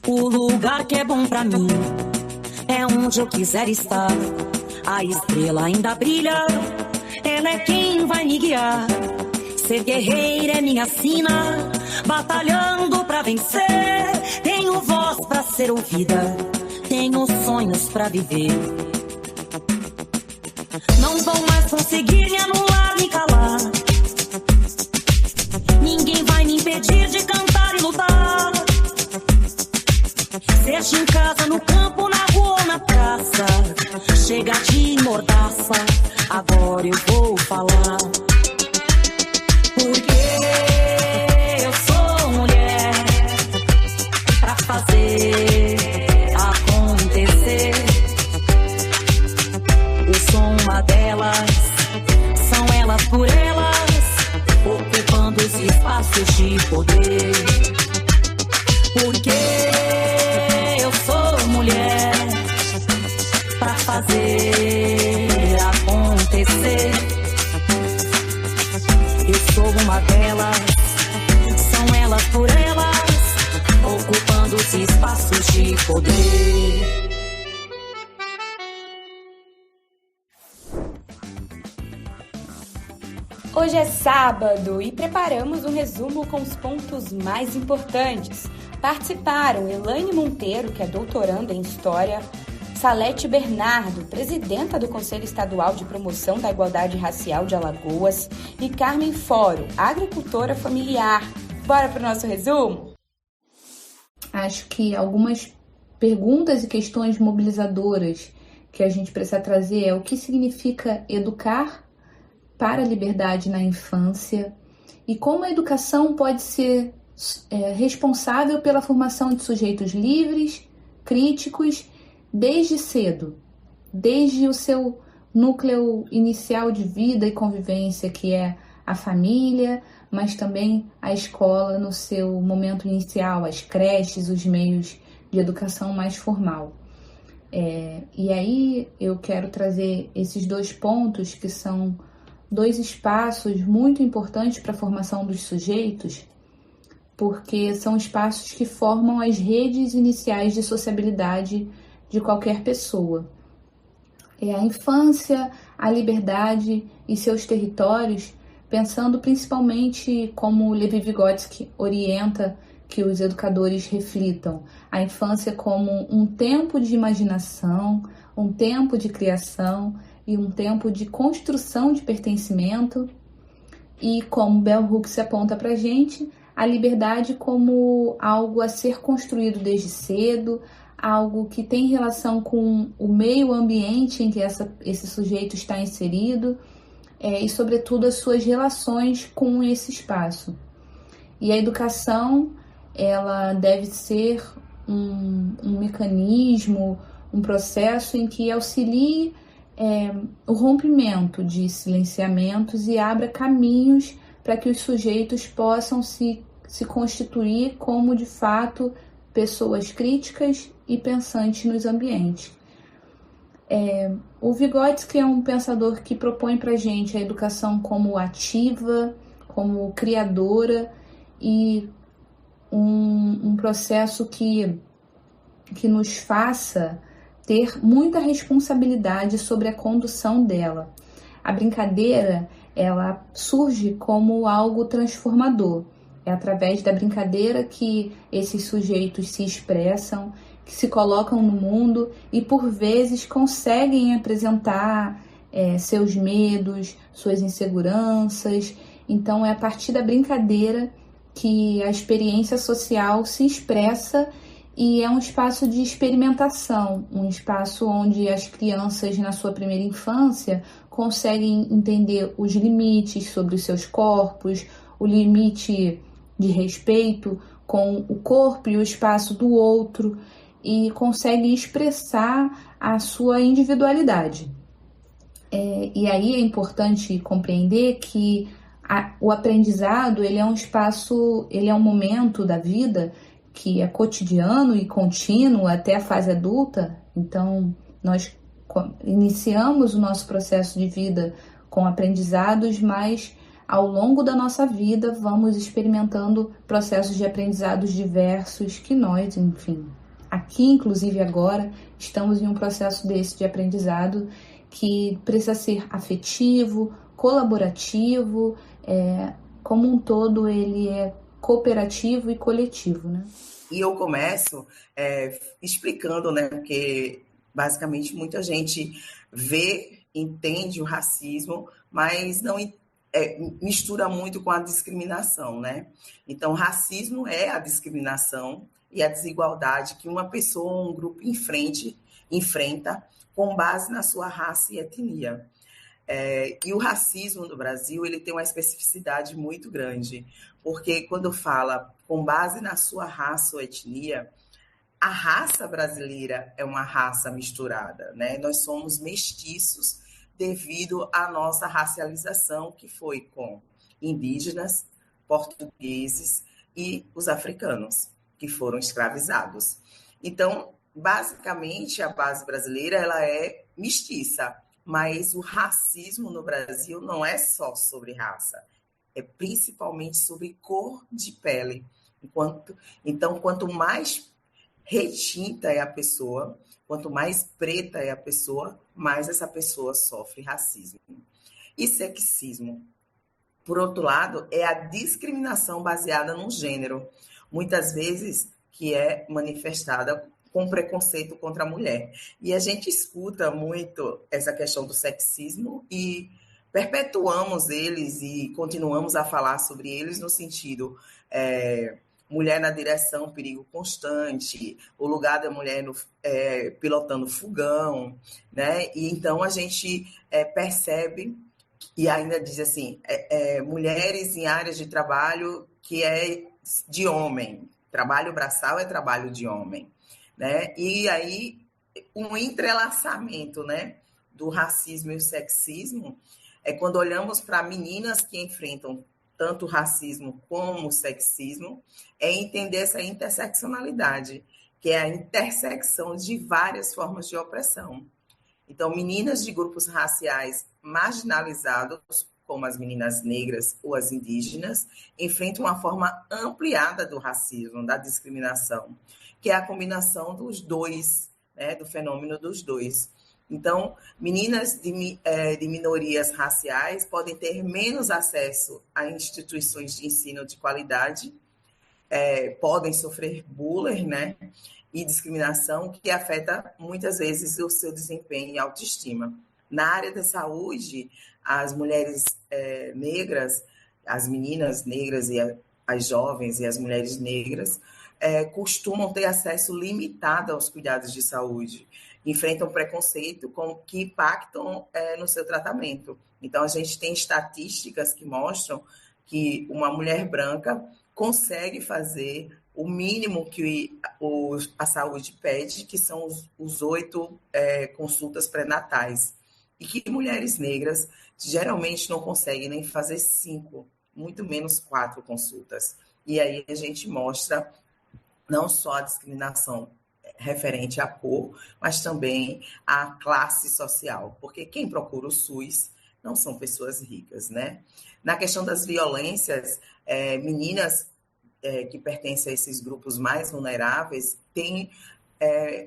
O lugar que é bom pra mim é onde eu quiser estar. A estrela ainda brilha, ela é quem vai me guiar. Ser guerreira é minha sina, batalhando pra vencer. Tenho voz pra ser ouvida, tenho sonhos pra viver. Não vão mais conseguir me anular, me calar. Ninguém vai me impedir de cantar e lutar. Seja em casa, no campo, na rua ou na praça, chega de mordaça, agora eu vou falar. Porque eu sou mulher pra fazer acontecer. Eu sou uma delas, são elas por elas, ocupando os espaços de poder. Porque eu sou mulher pra fazer acontecer. Eu sou uma delas, são elas por elas, ocupando os espaços de poder. Hoje é sábado e preparamos um resumo com os pontos mais importantes. Participaram Elaine Monteiro, que é doutoranda em História, Salete Bernardo, presidenta do Conselho Estadual de Promoção da Igualdade Racial de Alagoas, e Carmen Foro, agricultora familiar. Bora para o nosso resumo? Acho que algumas perguntas e questões mobilizadoras que a gente precisa trazer é o que significa educar para a liberdade na infância e como a educação pode ser responsável pela formação de sujeitos livres, críticos, desde cedo, desde o seu núcleo inicial de vida e convivência, que é a família, mas também a escola no seu momento inicial, as creches, os meios de educação mais formal. E aí eu quero trazer esses dois pontos, que são dois espaços muito importantes para a formação dos sujeitos, porque são espaços que formam as redes iniciais de sociabilidade de qualquer pessoa. É a infância, a liberdade e seus territórios, pensando principalmente como Levi-Vygotsky orienta que os educadores reflitam a infância como um tempo de imaginação, um tempo de criação e um tempo de construção de pertencimento, e como Bell Hooks aponta para a gente, a liberdade como algo a ser construído desde cedo, algo que tem relação com o meio ambiente em que esse sujeito está inserido, e, sobretudo, as suas relações com esse espaço. E a educação, ela deve ser um mecanismo, um processo em que auxilie o rompimento de silenciamentos e abra caminhos para que os sujeitos possam se constituir como, de fato, pessoas críticas e pensantes nos ambientes. O Vygotsky é um pensador que propõe para a gente a educação como ativa, como criadora e um processo que nos faça ter muita responsabilidade sobre a condução dela. A brincadeira, ela surge como algo transformador. É através da brincadeira que esses sujeitos se expressam, que se colocam no mundo e, por vezes, conseguem apresentar seus medos, suas inseguranças. Então, é a partir da brincadeira que a experiência social se expressa e é um espaço de experimentação, um espaço onde as crianças, na sua primeira infância, conseguem entender os limites sobre os seus corpos, o limite de respeito com o corpo e o espaço do outro, e conseguem expressar a sua individualidade. E aí é importante compreender que o aprendizado, ele é um espaço, ele é um momento da vida que é cotidiano e contínuo até a fase adulta. Então, nós iniciamos o nosso processo de vida com aprendizados, mas ao longo da nossa vida, vamos experimentando processos de aprendizados diversos que nós, enfim, aqui, inclusive agora, estamos em um processo desse de aprendizado que precisa ser afetivo, colaborativo, como um todo ele é cooperativo e coletivo, né? E eu começo explicando, né, porque basicamente muita gente vê, entende o racismo, mas não mistura muito com a discriminação, né? Então, racismo é a discriminação e a desigualdade que uma pessoa ou um grupo enfrenta com base na sua raça e etnia. E o racismo no Brasil ele tem uma especificidade muito grande, porque quando fala com base na sua raça ou etnia, a raça brasileira é uma raça misturada, né? Nós somos mestiços devido à nossa racialização, que foi com indígenas, portugueses e os africanos, que foram escravizados. Então, basicamente, a base brasileira ela é mestiça, mas o racismo no Brasil não é só sobre raça, é principalmente sobre cor de pele. Então, quanto mais retinta é a pessoa, quanto mais preta é a pessoa, mais essa pessoa sofre racismo. E sexismo, por outro lado, é a discriminação baseada no gênero, muitas vezes que é manifestada com preconceito contra a mulher. E a gente escuta muito essa questão do sexismo e perpetuamos eles e continuamos a falar sobre eles no sentido mulher na direção, perigo constante, o lugar da mulher pilotando fogão, né? E então a gente percebe e ainda diz assim, mulheres em áreas de trabalho que é de homem, trabalho braçal é trabalho de homem, né? E aí um entrelaçamento, né, do racismo e o sexismo é quando olhamos para meninas que enfrentam tanto o racismo como o sexismo, é entender essa interseccionalidade, que é a intersecção de várias formas de opressão. Então, meninas de grupos raciais marginalizados, como as meninas negras ou as indígenas, enfrentam uma forma ampliada do racismo, da discriminação, que é a combinação dos dois, né, do fenômeno dos dois. Então, meninas de minorias raciais podem ter menos acesso a instituições de ensino de qualidade, podem sofrer bullying, né, e discriminação, que afeta muitas vezes o seu desempenho e autoestima. Na área da saúde, as mulheres negras, as meninas negras e as jovens e as mulheres negras costumam ter acesso limitado aos cuidados de saúde, enfrentam preconceito que impactam no seu tratamento. Então, a gente tem estatísticas que mostram que uma mulher branca consegue fazer o mínimo que a saúde pede, que são os 8 consultas pré-natais, e que mulheres negras geralmente não conseguem nem fazer 5, muito menos 4 consultas. E aí a gente mostra não só a discriminação referente à cor, mas também à classe social, porque quem procura o SUS não são pessoas ricas, né? Na questão das violências, meninas que pertencem a esses grupos mais vulneráveis têm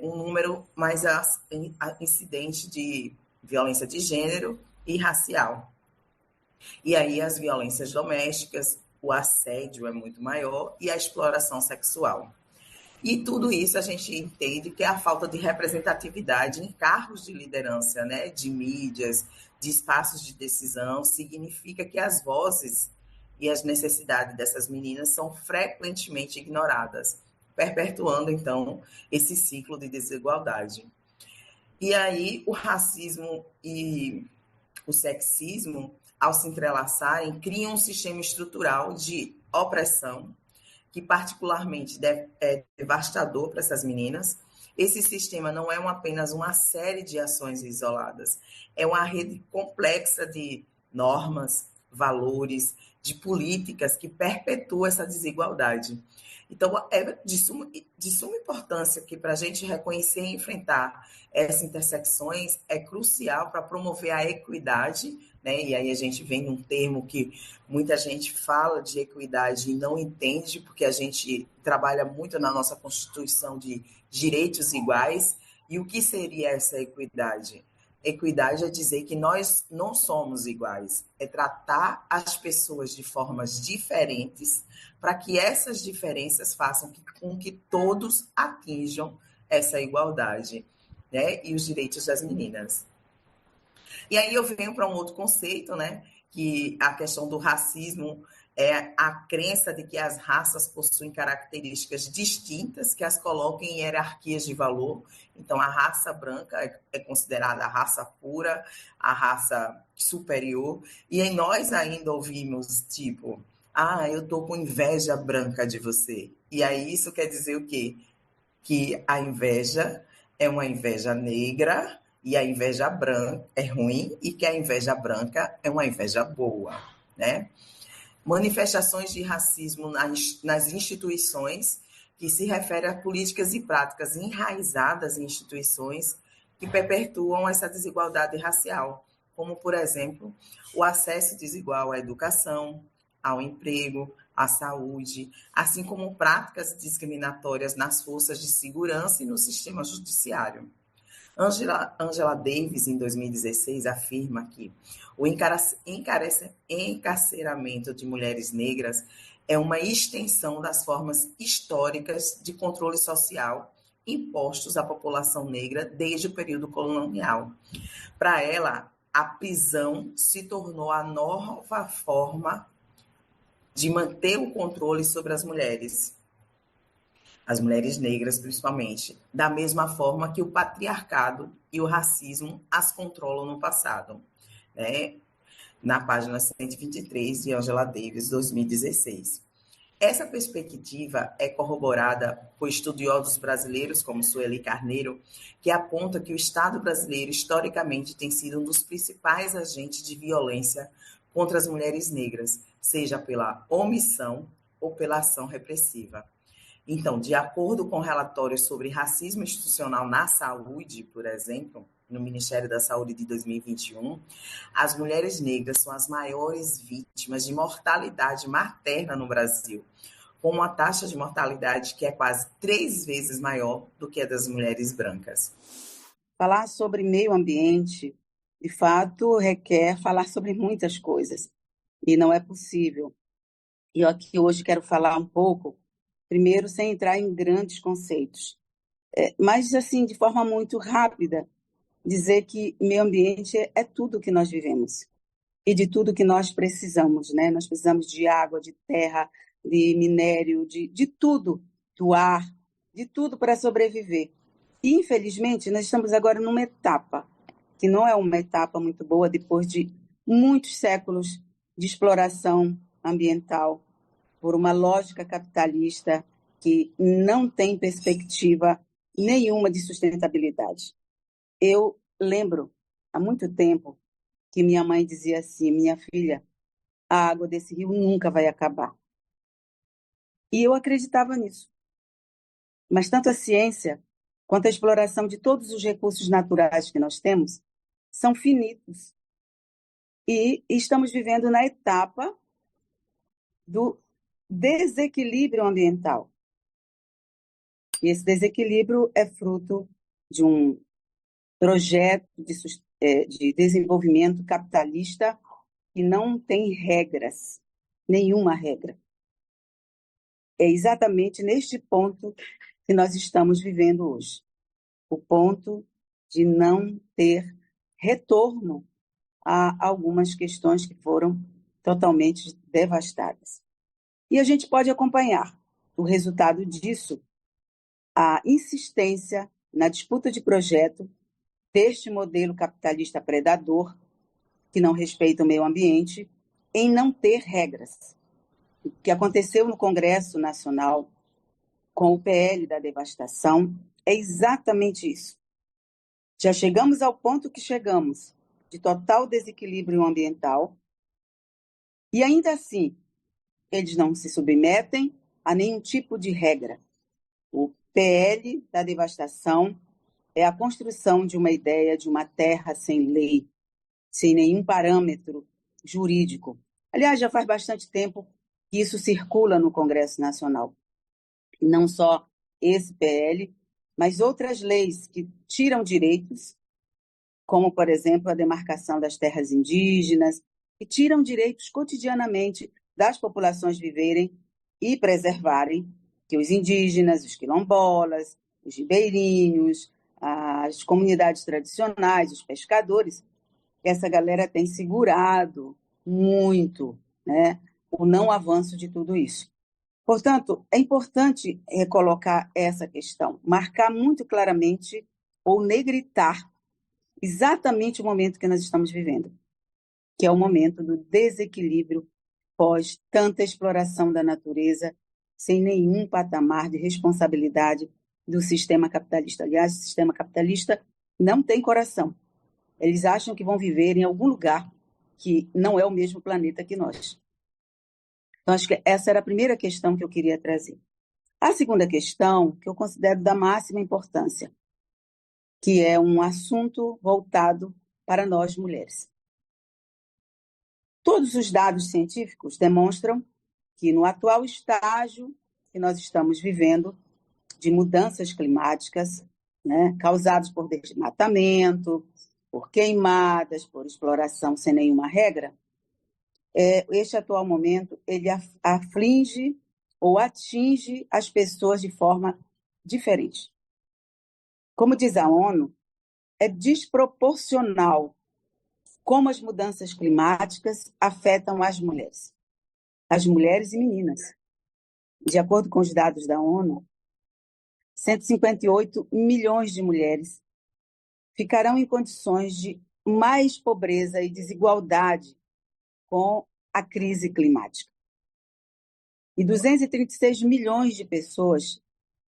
um número mais incidente de violência de gênero e racial. E aí as violências domésticas, o assédio é muito maior e a exploração sexual. E tudo isso a gente entende que é a falta de representatividade em cargos de liderança, né, de mídias, de espaços de decisão, significa que as vozes e as necessidades dessas meninas são frequentemente ignoradas, perpetuando, então, esse ciclo de desigualdade. E aí o racismo e o sexismo, ao se entrelaçarem, criam um sistema estrutural de opressão, que particularmente é devastador para essas meninas. Esse sistema não é apenas uma série de ações isoladas, é uma rede complexa de normas, valores, de políticas que perpetua essa desigualdade. Então, é de suma importância que para a gente reconhecer e enfrentar essas intersecções é crucial para promover a equidade, né? E aí a gente vem num termo que muita gente fala de equidade e não entende, porque a gente trabalha muito na nossa Constituição de direitos iguais. E o que seria essa equidade? Equidade é dizer que nós não somos iguais, é tratar as pessoas de formas diferentes para que essas diferenças façam com que todos atinjam essa igualdade, né? E os direitos das meninas. E aí eu venho para um outro conceito, né? Que a questão do racismo é a crença de que as raças possuem características distintas que as colocam em hierarquias de valor. Então, a raça branca é considerada a raça pura, a raça superior. E em nós ainda ouvimos, tipo, eu estou com inveja branca de você. E aí isso quer dizer o quê? Que a inveja é uma inveja negra e a inveja branca é ruim e que a inveja branca é uma inveja boa, né? Manifestações de racismo nas instituições, que se refere a políticas e práticas enraizadas em instituições que perpetuam essa desigualdade racial, como, por exemplo, o acesso desigual à educação, ao emprego, à saúde, assim como práticas discriminatórias nas forças de segurança e no sistema judiciário. Angela Davis, em 2016, afirma que o encarceramento de mulheres negras é uma extensão das formas históricas de controle social impostos à população negra desde o período colonial. Para ela, a prisão se tornou a nova forma de manter o controle sobre as mulheres negras principalmente, da mesma forma que o patriarcado e o racismo as controlam no passado, né? Na página 123 de Angela Davis, 2016. Essa perspectiva é corroborada por estudiosos brasileiros, como Sueli Carneiro, que aponta que o Estado brasileiro, historicamente, tem sido um dos principais agentes de violência contra as mulheres negras, seja pela omissão ou pela ação repressiva. Então, de acordo com relatórios sobre racismo institucional na saúde, por exemplo, no Ministério da Saúde de 2021, as mulheres negras são as maiores vítimas de mortalidade materna no Brasil, com uma taxa de mortalidade que é quase 3 vezes maior do que a das mulheres brancas. Falar sobre meio ambiente, de fato, requer falar sobre muitas coisas, e não é possível. E eu aqui hoje quero falar um pouco, primeiro, sem entrar em grandes conceitos, mas, assim, de forma muito rápida, dizer que meio ambiente é tudo que nós vivemos e de tudo que nós precisamos, né? Nós precisamos de água, de terra, de minério, de tudo, do ar, de tudo para sobreviver. E, infelizmente, nós estamos agora numa etapa que não é uma etapa muito boa depois de muitos séculos de exploração ambiental por uma lógica capitalista que não tem perspectiva nenhuma de sustentabilidade. Eu lembro, há muito tempo, que minha mãe dizia assim: minha filha, a água desse rio nunca vai acabar. E eu acreditava nisso. Mas tanto a ciência quanto a exploração de todos os recursos naturais que nós temos são finitos. E estamos vivendo na etapa do desequilíbrio ambiental. E esse desequilíbrio é fruto de um projeto de desenvolvimento capitalista que não tem regras, nenhuma regra. É exatamente neste ponto que nós estamos vivendo hoje. O ponto de não ter retorno a algumas questões que foram totalmente devastadas. E a gente pode acompanhar o resultado disso, a insistência na disputa de projeto deste modelo capitalista predador, que não respeita o meio ambiente, em não ter regras. O que aconteceu no Congresso Nacional com o PL da devastação é exatamente isso. Já chegamos ao ponto que chegamos, de total desequilíbrio ambiental, e ainda assim, eles não se submetem a nenhum tipo de regra. O PL da devastação é a construção de uma ideia de uma terra sem lei, sem nenhum parâmetro jurídico. Aliás, já faz bastante tempo que isso circula no Congresso Nacional. E não só esse PL, mas outras leis que tiram direitos, como, por exemplo, a demarcação das terras indígenas, que tiram direitos cotidianamente das populações viverem e preservarem, que os indígenas, os quilombolas, os ribeirinhos, as comunidades tradicionais, os pescadores, essa galera tem segurado muito, né, o não avanço de tudo isso. Portanto, é importante colocar essa questão, marcar muito claramente ou negritar exatamente o momento que nós estamos vivendo, que é o momento do desequilíbrio pós tanta exploração da natureza, sem nenhum patamar de responsabilidade do sistema capitalista. Aliás, o sistema capitalista não tem coração. Eles acham que vão viver em algum lugar que não é o mesmo planeta que nós. Então, acho que essa era a primeira questão que eu queria trazer. A segunda questão, que eu considero da máxima importância, que é um assunto voltado para nós mulheres. Todos os dados científicos demonstram que no atual estágio que nós estamos vivendo de mudanças climáticas, né, causadas por desmatamento, por queimadas, por exploração sem nenhuma regra, este atual momento ele aflige ou atinge as pessoas de forma diferente. Como diz a ONU, é desproporcional como as mudanças climáticas afetam as mulheres e meninas. De acordo com os dados da ONU, 158 milhões de mulheres ficarão em condições de mais pobreza e desigualdade com a crise climática. E 236 milhões de pessoas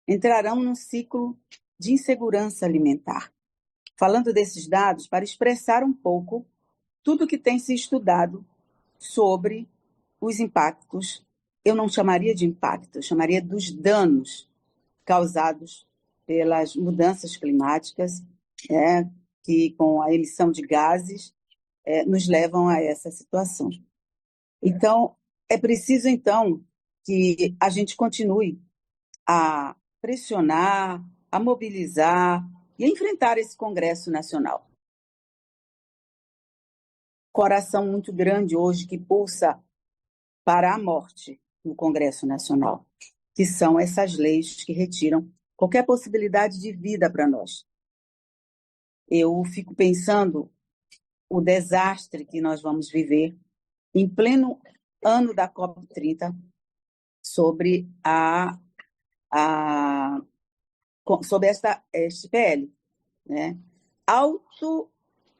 entrarão num ciclo de insegurança alimentar. Falando desses dados, para expressar um pouco tudo que tem se estudado sobre os impactos, eu não chamaria de impacto, eu chamaria dos danos causados pelas mudanças climáticas, que com a emissão de gases nos levam a essa situação. Então, é preciso, então, que a gente continue a pressionar, a mobilizar e a enfrentar esse Congresso Nacional. Coração muito grande hoje que pulsa para a morte no Congresso Nacional, que são essas leis que retiram qualquer possibilidade de vida para nós. Eu fico pensando o desastre que nós vamos viver em pleno ano da COP30 sobre sobre este PL, né?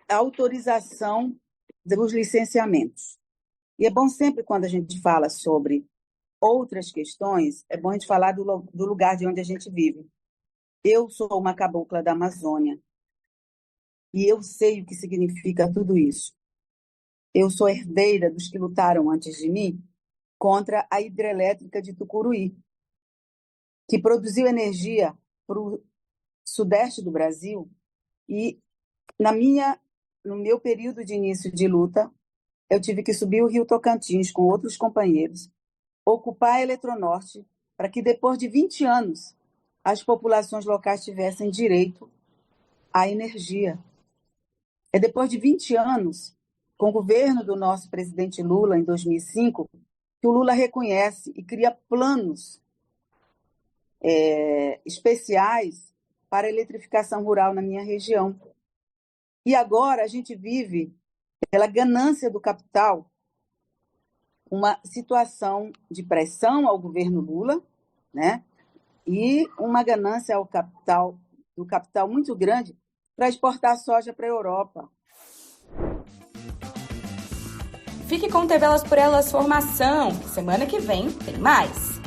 Autorização dos licenciamentos. E é bom sempre, quando a gente fala sobre outras questões, é bom a gente falar do lugar de onde a gente vive. Eu sou uma cabocla da Amazônia e eu sei o que significa tudo isso. Eu sou herdeira dos que lutaram antes de mim contra a hidrelétrica de Tucuruí, que produziu energia para o sudeste do Brasil e no meu período de início de luta, eu tive que subir o Rio Tocantins com outros companheiros, ocupar a Eletronorte, para que depois de 20 anos as populações locais tivessem direito à energia. É depois de 20 anos, com o governo do nosso presidente Lula, em 2005, que o Lula reconhece e cria planos especiais para a eletrificação rural na minha região. E agora a gente vive, pela ganância do capital, uma situação de pressão ao governo Lula, né? E uma ganância do capital muito grande para exportar soja para a Europa. Fique com TV Elas por Elas Formação. Semana que vem tem mais.